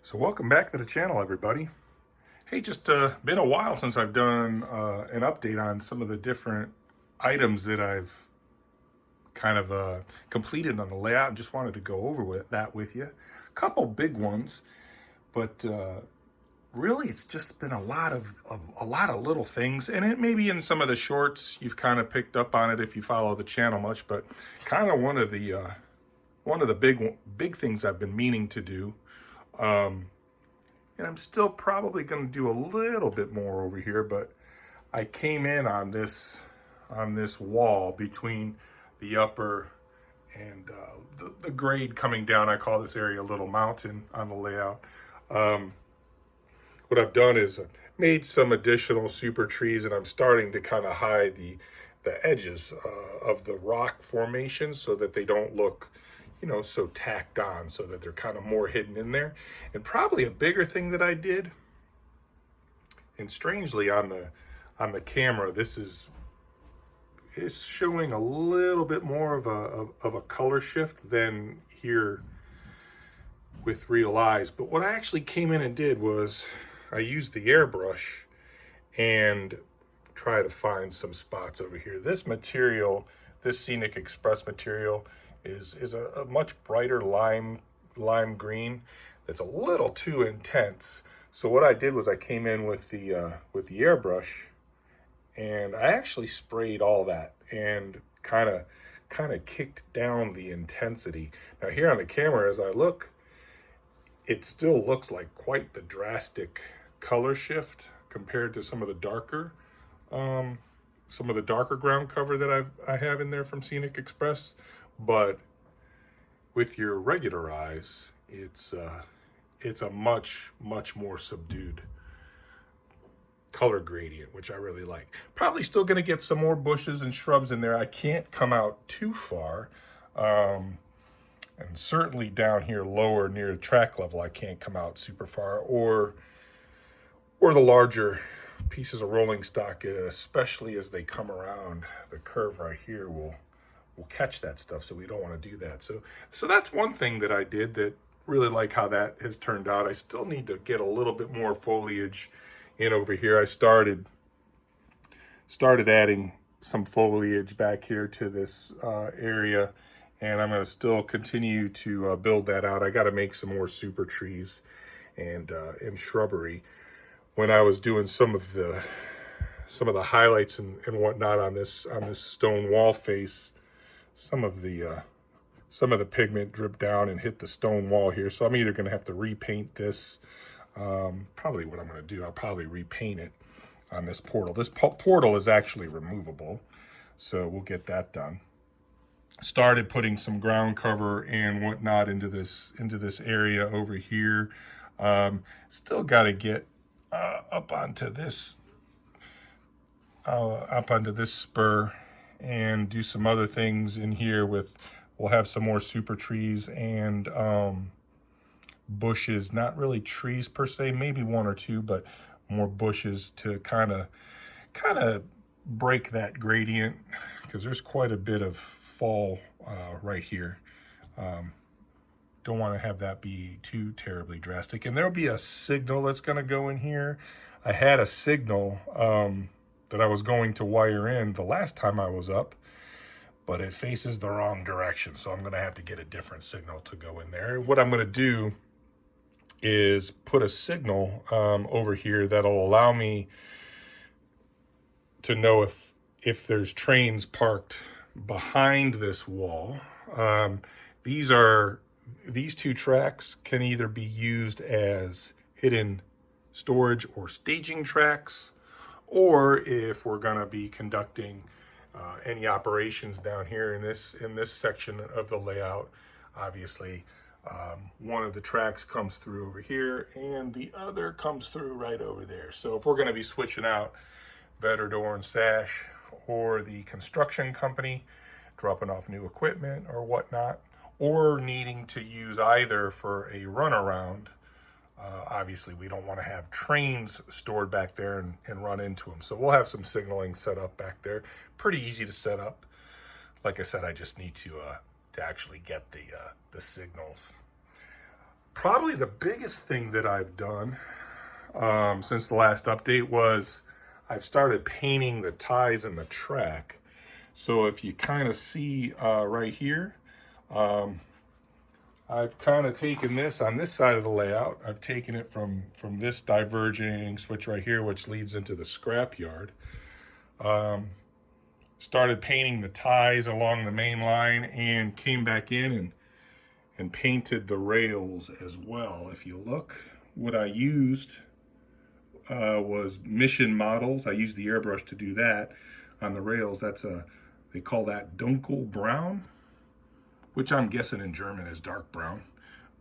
So welcome back to the channel, everybody. Hey, just been a while since I've done an update on some of the different items that I've kind of completed on the layout, and just wanted to go over that with you. A couple big ones, but really it's just been a lot of little things, and it maybe in some of the shorts you've kind of picked up on it if you follow the channel much, but kind of one of the big things I've been meaning to do. And I'm still probably going to do a little bit more over here, but I came in on this wall between the upper and the grade coming down. I call this area Little Mountain on the layout. What I've done is made some additional super trees, and I'm starting to kind of hide the edges of the rock formations so that they don't look, so tacked on, so that they're kind of more hidden in there. And probably a bigger thing that I did, and strangely on the camera, this is showing a little bit more of a color shift than here with real eyes. But what I actually came in and did was I used the airbrush and try to find some spots over here. This material, this Scenic Express material, is a much brighter lime green that's a little too intense. So what I did was I came in with the airbrush, and I actually sprayed all that and kind of kicked down the intensity. Now here on the camera, as I look, it still looks like quite the drastic color shift compared to some of the darker ground cover that I have in there from Scenic Express. But with your regular eyes, it's a much more subdued color gradient, which I really like. Probably still going to get some more bushes and shrubs in there. I can't come out too far, and certainly down here lower near the track level, I can't come out super far, or the larger pieces of rolling stock, especially as they come around the curve right here, will catch that stuff, so we don't want to do that. So that's one thing that I did that really like how that has turned out. I still need to get a little bit more foliage in over here. I started adding some foliage back here to this area, and I'm going to still continue to build that out. I got to make some more super trees and shrubbery. When I was doing some of the highlights and whatnot on this stone wall face, some of the pigment dripped down and hit the stone wall here. So I'm either going to have to repaint this. Probably what I'm going to do, I'll probably repaint it on this portal. This portal is actually removable, so we'll get that done. Started putting some ground cover and whatnot into this area over here. Still got to get up onto this spur and do some other things in here. We'll have some more super trees and bushes, not really trees per se, maybe one or two, but more bushes to kind of break that gradient, because there's quite a bit of fall right here. Don't want to have that be too terribly drastic. And there'll be a signal that's going to go in here. I had a signal that I was going to wire in the last time I was up, but it faces the wrong direction, so I'm going to have to get a different signal to go in there. What I'm going to do is put a signal over here that'll allow me to know if there's trains parked behind this wall. These two tracks can either be used as hidden storage or staging tracks, or if we're going to be conducting any operations down here in this section of the layout, obviously one of the tracks comes through over here and the other comes through right over there. So if we're going to be switching out Vetter and Sash, or the construction company dropping off new equipment or whatnot, or needing to use either for a runaround, obviously we don't want to have trains stored back there and run into them. So we'll have some signaling set up back there. Pretty easy to set up. Like I said, I just need to actually get the signals. Probably the biggest thing that I've done since the last update was I've started painting the ties in the track. So if you kind of see right here, I've kind of taken this on this side of the layout. I've taken it from this diverging switch right here, which leads into the scrap yard. Started painting the ties along the main line and came back in and painted the rails as well. If you look, what I used was Mission models. I used the airbrush to do that on the rails. They call that dunkel brown, which I'm guessing in German is dark brown.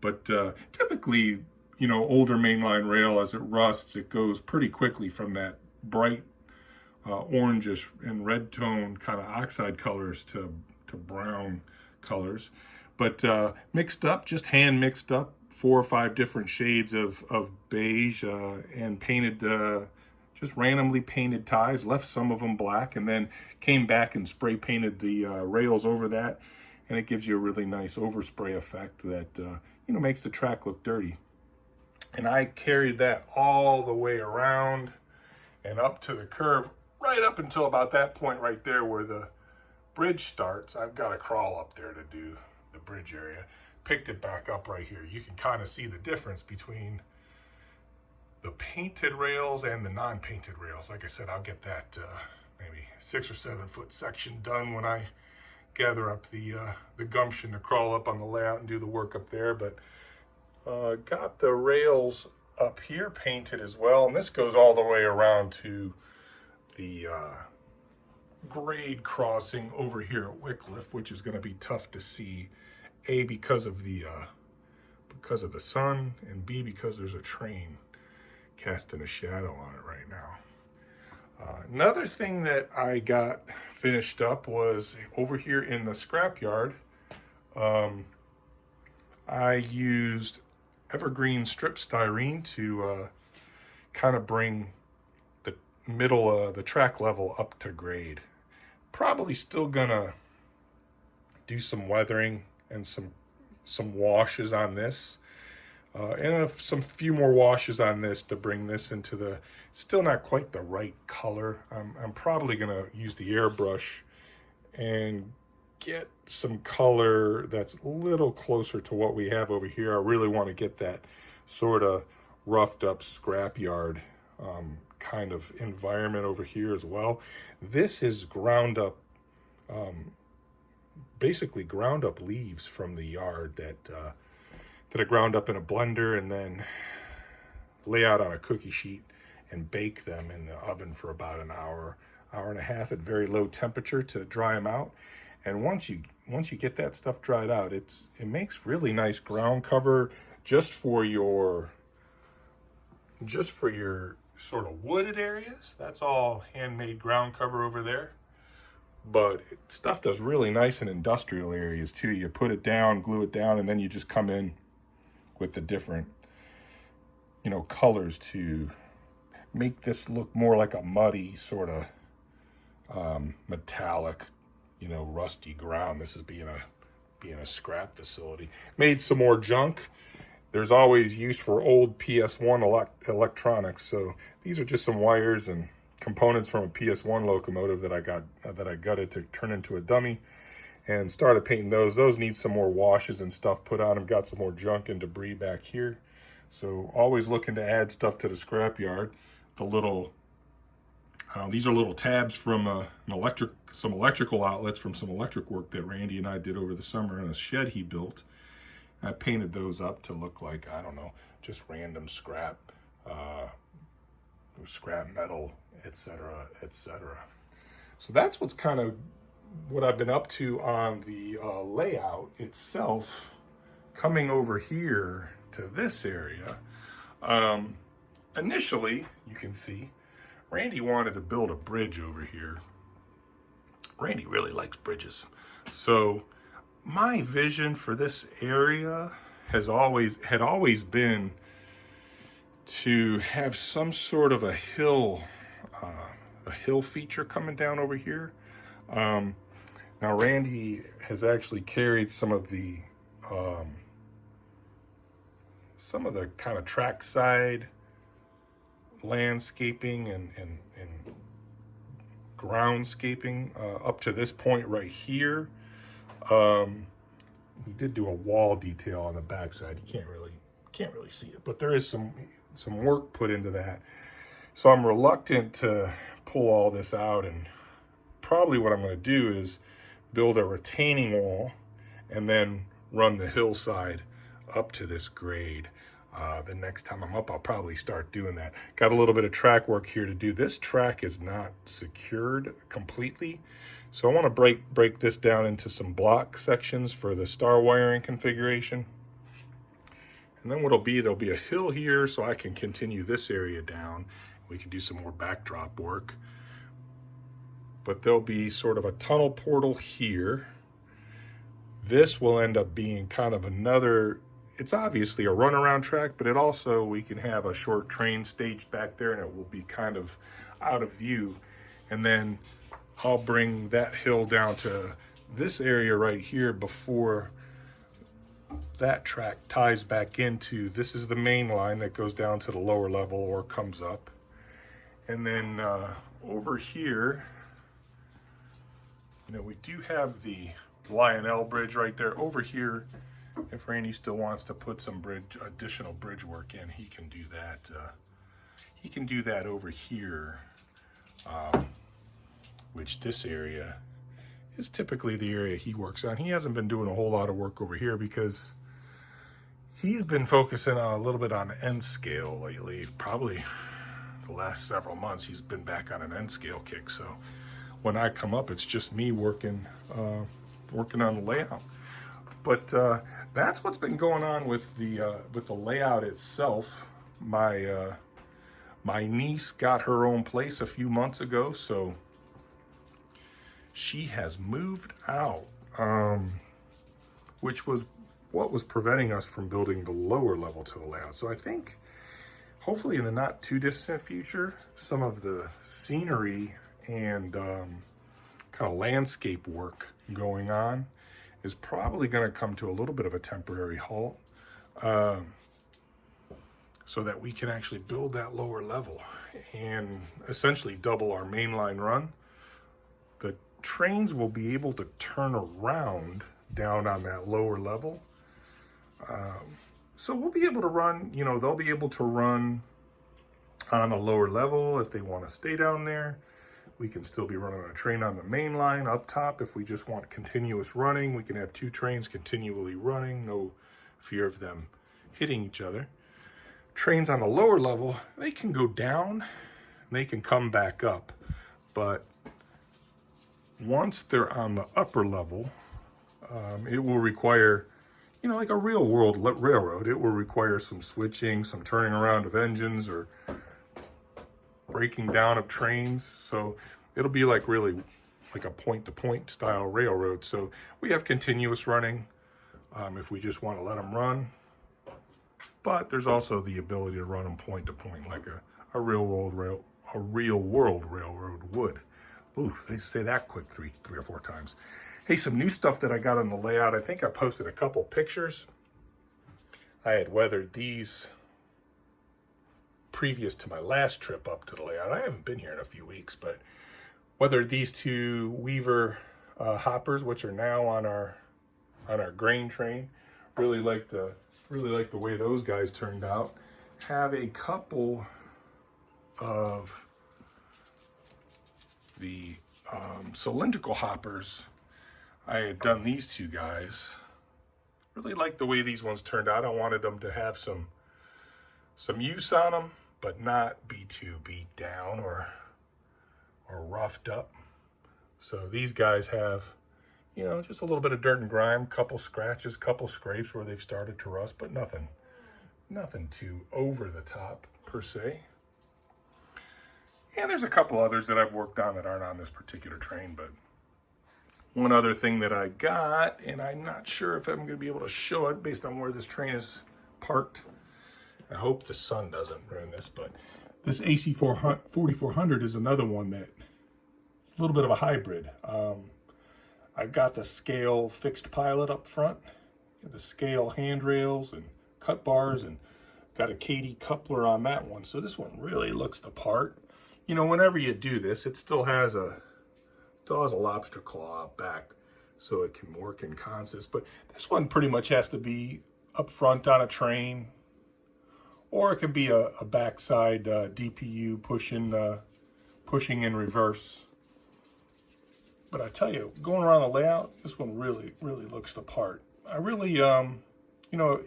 But typically, older mainline rail, as it rusts, it goes pretty quickly from that bright orangish and red tone kind of oxide colors to brown colors. But mixed up, just hand mixed up 4 or 5 different shades of beige and painted, just randomly painted ties, left some of them black, and then came back and spray painted the rails over that. And it gives you a really nice overspray effect that, makes the track look dirty. And I carried that all the way around and up to the curve, right up until about that point right there where the bridge starts. I've got to crawl up there to do the bridge area. Picked it back up right here. You can kind of see the difference between the painted rails and the non-painted rails. Like I said, I'll get that maybe 6 or 7 foot section done when I gather up the gumption to crawl up on the layout and do the work up there. But got the rails up here painted as well, and this goes all the way around to the grade crossing over here at Wycliffe, which is going to be tough to see, A, because of the sun, and B, because there's a train casting a shadow on it right now. Another thing that I got finished up was over here in the scrapyard. I used evergreen strip styrene to kind of bring the middle, the track level up to grade. Probably still gonna do some weathering and some washes on this. And some few more washes on this to bring this into the, still not quite the right color. I'm probably gonna use the airbrush and get some color that's a little closer to what we have over here. I really want to get that sort of roughed up scrapyard kind of environment over here as well. This is ground up, basically ground up leaves from the yard that I ground up in a blender and then lay out on a cookie sheet and bake them in the oven for about an hour and a half at very low temperature to dry them out. And once you get that stuff dried out, it makes really nice ground cover just for your sort of wooded areas. That's all handmade ground cover over there. But stuff does really nice in industrial areas too. You put it down, glue it down, and then you just come in with the different, colors to make this look more like a muddy sort of metallic, rusty ground. This is being a scrap facility. Made some more junk. There's always use for old PS1 electronics. So these are just some wires and components from a PS1 locomotive that I gutted to turn into a dummy, and started painting those. Those need some more washes and stuff put on them. Got some more junk and debris back here. So always looking to add stuff to the scrapyard. The little, these are little tabs from some electrical outlets from some electric work that Randy and I did over the summer in a shed he built. I painted those up to look like, I don't know, just random scrap metal, etc., etc. So that's what I've been up to on the layout itself. Coming over here to this area, initially, you can see, Randy wanted to build a bridge over here. Randy really likes bridges. So my vision for this area had always been to have some sort of a hill feature coming down over here. Now Randy has actually carried some of the some of the kind of trackside landscaping and groundscaping up to this point right here. He did do a wall detail on the backside. You can't really see it, but there is some work put into that. So I'm reluctant to pull all this out, and probably what I'm going to do is build a retaining wall and then run the hillside up to this grade. The next time I'm up, I'll probably start doing that. Got a little bit of track work here to do. This track is not secured completely, so I want to break this down into some block sections for the star wiring configuration. And then what'll be, there'll be a hill here, so I can continue this area down. We can do some more backdrop work. But there'll be sort of a tunnel portal here. This will end up being kind of another, it's obviously a runaround track, but it also, we can have a short train staged back there and it will be kind of out of view. And then I'll bring that hill down to this area right here before that track ties back into, this is the main line that goes down to the lower level or comes up. And then over here, you know, we do have the Lionel Bridge right there. Over here, if Randy still wants to put some additional bridge work in, he can do that. He can do that over here, which this area is typically the area he works on. He hasn't been doing a whole lot of work over here because he's been focusing a little bit on end scale lately. Probably the last several months, he's been back on an end scale kick. So when I come up, it's just me working on the layout. But that's what's been going on with the layout itself. My niece got her own place a few months ago, so she has moved out, which was what was preventing us from building the lower level to the layout. So I think hopefully in the not too distant future, some of the scenery and kind of landscape work going on is probably going to come to a little bit of a temporary halt, so that we can actually build that lower level and essentially double our mainline run. The trains will be able to turn around down on that lower level. So we'll be able to run, you know, they'll be able to run on a lower level if they want to stay down there. We can still be running a train on the main line up top. If we just want continuous running, we can have two trains continually running, no fear of them hitting each other. Trains on the lower level, they can go down, they can come back up. But once they're on the upper level, it will require, you know, like a real world railroad, it will require some switching, some turning around of engines or breaking down of trains. So it'll be like really like a point-to-point style railroad. So we have continuous running if we just want to let them run. But there's also the ability to run them point-to-point like a real world railroad would. Ooh, they say that quick three or four times. Hey, some new stuff that I got on the layout. I think I posted a couple pictures. I had weathered these previous to my last trip up to the layout. I haven't been here in a few weeks, but weathered these two Weaver hoppers, which are now on our grain train. Really like the way those guys turned out. Have a couple of the cylindrical hoppers. I had done these two guys. Really like the way these ones turned out. I wanted them to have some use on them, but not be too beat down or roughed up. So these guys have, you know, just a little bit of dirt and grime, couple scratches, couple scrapes where they've started to rust, but nothing too over the top per se. And there's a couple others that I've worked on that aren't on this particular train, but one other thing that I got, and I'm not sure if I'm going to be able to show it based on where this train is parked. I hope the sun doesn't ruin this, but this AC 4400 is another one that is a little bit of a hybrid. I've got the scale fixed pilot up front, the scale handrails, and a cut bars, and got a KD coupler on that one. So this one really looks the part. You know, whenever you do this, it still has a lobster claw out back, so it can work in consist. But this one pretty much has to be up front on a train, or it can be a backside DPU pushing in reverse. But I tell you, going around the layout, this one really looks the part. I really, you know,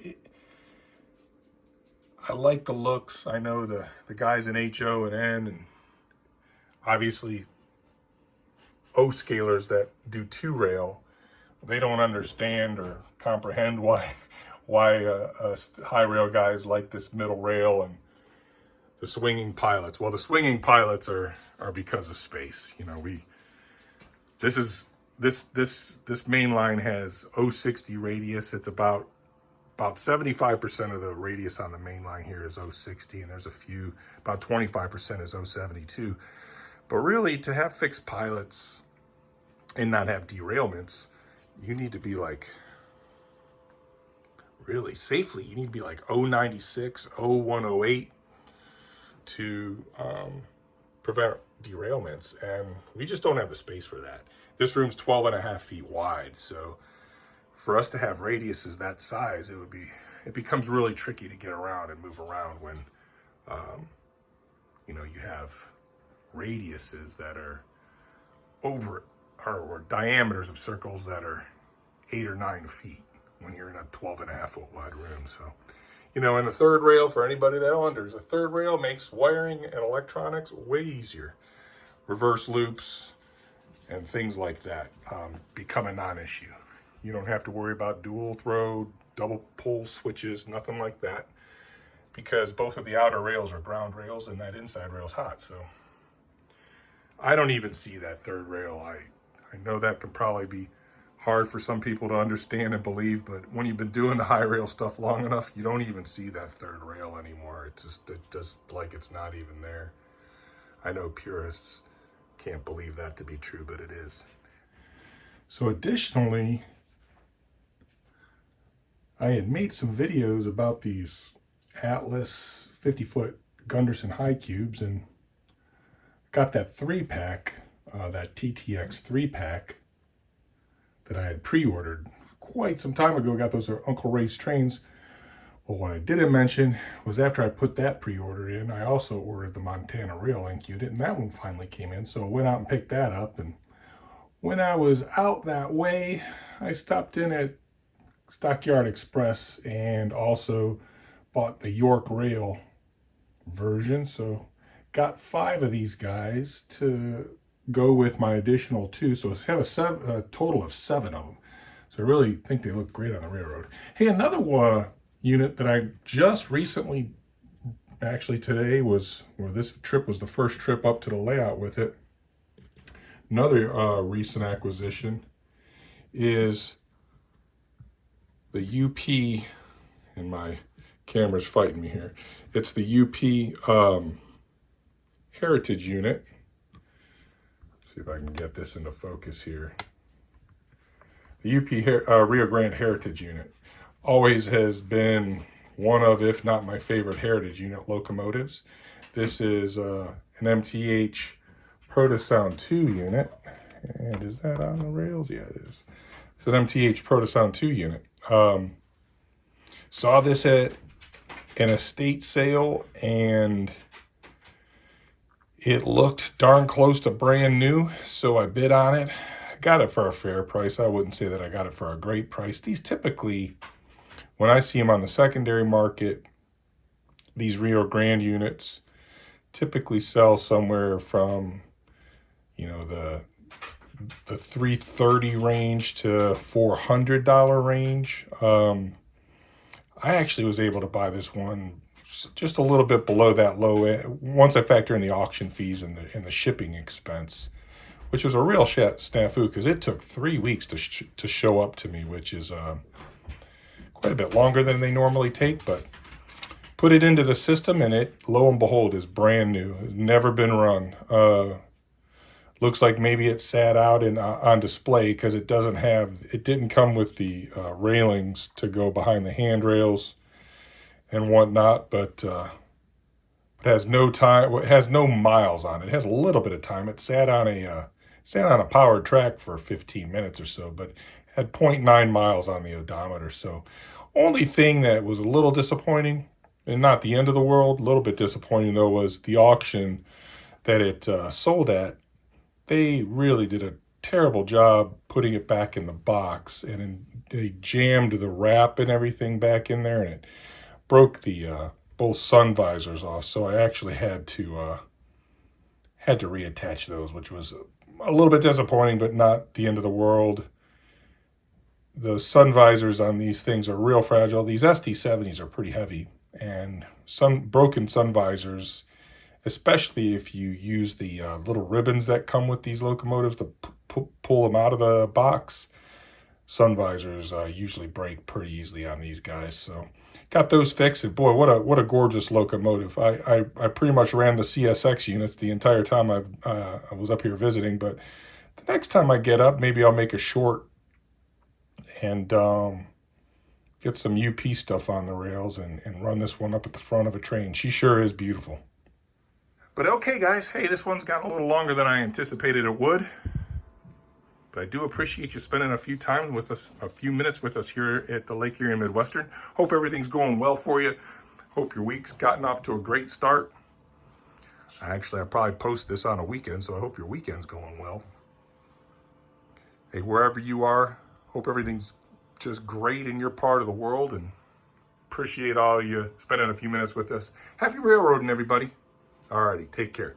I like the looks. I know the guys in HO and N, and obviously O-scalers that do 2-rail, they don't understand or comprehend why high rail guys like this middle rail and the swinging pilots. Well, the swinging pilots are because of space. You know, this main line has 060 radius. It's about 75% of the radius on the main line here is 060, and there's a few, about 25% is 072. But really, to have fixed pilots and not have derailments, you need to be like, really safely, you need to be like 096, 0108 to prevent derailments. And we just don't have the space for that. This room's 12.5 feet wide. So for us to have radiuses that size, it becomes really tricky to get around and move around when, you know, you have radiuses that are or diameters of circles that are 8 or 9 feet when you're in a 12.5 foot wide room. So, you know, and the third rail, for anybody that wonders, a third rail makes wiring and electronics way easier. Reverse loops and things like that become a non-issue. You don't have to worry about dual throw, double pull switches, nothing like that, because both of the outer rails are ground rails and that inside rail is hot. So I don't even see that third rail. I know that can probably be hard for some people to understand and believe, but when you've been doing the high rail stuff long enough, you don't even see that third rail anymore. It just like it's not even there. I know purists can't believe that to be true, but it is. So additionally, I had made some videos about these Atlas 50-foot Gunderson high cubes, and got that 3-pack, that TTX 3-pack that I had pre-ordered quite some time ago. Got those at Uncle Ray's Trains. Well, what I didn't mention was after I put that pre-order in, I also ordered the Montana Rail Link unit, and that one finally came in. So I went out and picked that up, and when I was out that way, I stopped in at Stockyard Express and also bought the York Rail version. So got 5 of these guys to go with my additional 2. So I have a total of 7 of them. So I really think they look great on the railroad. Hey, another unit that I just recently, actually today this trip was the first trip up to the layout with it. Another recent acquisition is the UP, and my camera's fighting me here. It's the UP Heritage unit. Let's see if I can get this into focus here. The UP Rio Grande Heritage unit always has been one of, if not my favorite Heritage unit locomotives. This is an MTH Protosound 2 unit. And is that on the rails? Yeah, it is. It's an MTH Protosound 2 unit. Saw this at an estate sale, and it looked darn close to brand new, so I bid on it. Got it for a fair price. I wouldn't say that I got it for a great price. These typically, when I see them on the secondary market, these Rio Grande units typically sell somewhere from, you know, the $330 range to $400 range. I actually was able to buy this one just a little bit below that low end, once I factor in the auction fees and the shipping expense, which was a real snafu because it took 3 weeks to show up to me, which is quite a bit longer than they normally take. But put it into the system, and it, lo and behold, is brand new. It's never been run. Looks like maybe it sat out on display because it didn't come with the railings to go behind the handrails. and whatnot, but it has no time. It has no miles on it. It has a little bit of time. It sat on a powered track for 15 minutes or so, but had zero point 0.9 miles on the odometer. So, only thing that was a little disappointing, and not the end of the world, a little bit disappointing though, was the auction that it sold at. They really did a terrible job putting it back in the box, and they jammed the wrap and everything back in there, and it broke the both sun visors off. So I actually had to reattach those, which was a little bit disappointing, but not the end of the world. The sun visors on these things are real fragile. These ST70s are pretty heavy, and some broken sun visors, especially if you use the little ribbons that come with these locomotives to pull them out of the box, sun visors usually break pretty easily on these guys. So got those fixed, and boy, what a gorgeous locomotive. I pretty much ran the CSX units the entire time I was up here visiting, but the next time I get up, maybe I'll make a short and get some UP stuff on the rails and run this one up at the front of a train. She sure is beautiful. But okay, guys, hey, this one's gotten a little longer than I anticipated it would. But I do appreciate you spending a few minutes with us here at the Lake Erie Midwestern. Hope everything's going well for you. Hope your week's gotten off to a great start. I'll probably post this on a weekend, so I hope your weekend's going well. Hey, wherever you are, hope everything's just great in your part of the world, and appreciate all you spending a few minutes with us. Happy railroading, everybody. Alrighty, take care.